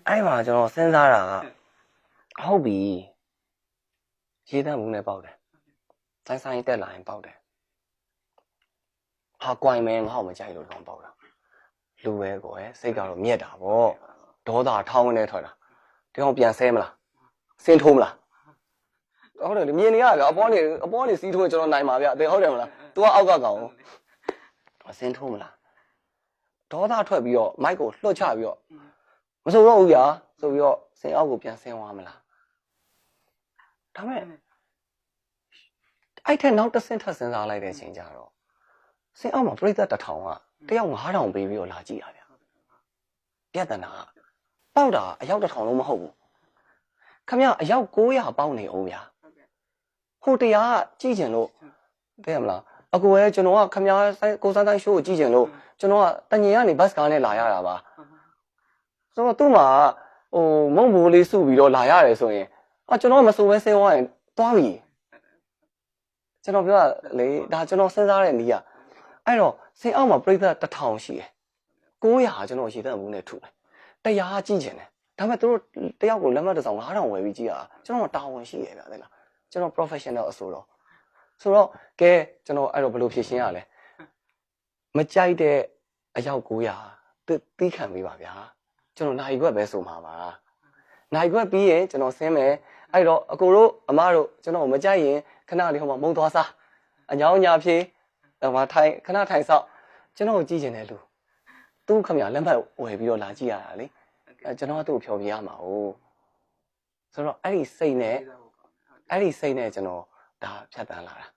အဲ့မှာကျွန်တော်စဉ်းစားတာကဟုတ်ပြီရေးတတ်မှုနဲ့ပေါက်တယ်ဆိုင်တက်လာရင်ပေါက်တယ်ဟာကွိုင်မဲငါ့ကိုမကြိုက်လို့တော့ပေါက်တာလူပဲကိုယ်စိတ်ကတော့မြက်တာဗောဒေါသထောင်းနေထွက်တာဒီကောင်ပြန်ဆဲမလားစင်းထိုးမလားဟုတ်တယ်မြင်နေရဗျအပေါ်နေစီးထိုးကျွန်တော်နိုင်ပါဗျအသေးဟုတ်တယ်မလား तू ကအောက်ကကောင်စင်းထိုးမလားဒေါသထွက်ပြီးတော့မိုက်ကိုလွှတ်ချပြီးတော့မဆိုတော့ဘူးဗျာဆိုပြီးတော့စင်အောက်ကိုပြန်ဆင်းသွားမလားဒါမဲ့အဲ့ထက်နောက်တစ်ဆင့်ထပ်စဉ်းစားလိုက်တဲ့အချိန်ကျတော့စင်အောက်မှာပြိဿ1000ကတယောက်9000ပေးပြီးတော့လာကြည့်ရဗျာပြဿနာပေါက်တာအယောက်1000လုံးမဟုတ်ဘူးခမရအယောက်900ပေါက်နေအောင်ဗျာဟိုတရားကကြည့်ကျင်လို့သိရမလားအကိုရဲ့ကျွန်တော်ကခမရကိုစန်းတိုင်းရှိုးကိုကြည့်ကျင်လို့ကျွန်တော်ကတငင်ကနေဘတ်ကားနဲ့လာရတာပါဆိုတော့သူ့မှာမုံဘိုးလေးစုပြီးတော့လာရတယ်ဆိုရင်ကျွန်တော်မစိုးပဲဆင်းသွားရင်သွားပြီကျွန်တော်ပြောလေဒါကျွန်တော်စဉ်းစားတဲ့နည်းကအဲ့တော့ဆင်းအောက်မှာပြိဿ1000ရှိတယ်900ကျွန်တော်ရေသက်ဘူးနဲ့ထုတယ်100ကြည့်ကျင်တယ်ဒါပေမဲ့သူတို့တယောက်ကိုလက်မှတ်တစ်စောင်9000ဝယ်ပြီးကြည့်ရတာကျွန်တော်တာဝန်ရှိရဗျာသိလားကျွန်တော် professional အဆိုတော့ဆိုတော့ကဲကျွန်တော်အဲ့တော့ဘယ်လိုဖြေရှင်းရလဲမကြိုက်တဲ့အယောက်900တီးခံပေးပါဗျာကျွန်တော်နိုင်ခွက်ပဲဆိုမှာပါနိုင်ခွက်ပြီးရင်ကျွန်တော်ဆင်းမယ်အဲ့တော့အကိုတို့အမတို့ကျွန်တော်မကြိုက်ရင်ခဏလေးဟိုမှာမုံသွားစားအညောင်းညာဖြေးဟိုမှာထိုင်ခဏထိုင်ဆောက်ကျွန်တော်ကြည့်ကျင်တယ်လူသူ့ခမရလက်မှတ်ဝယ်ပြီးတော့လာကြည့်ရတာလေကျွန်တော်ကသူ့ကိုဖြောပြရမှာ哦ဆိုတော့အဲ့ဒီစိတ်နဲ့ကျွန်တော်ဒါဖြတ်တန်းလာတာ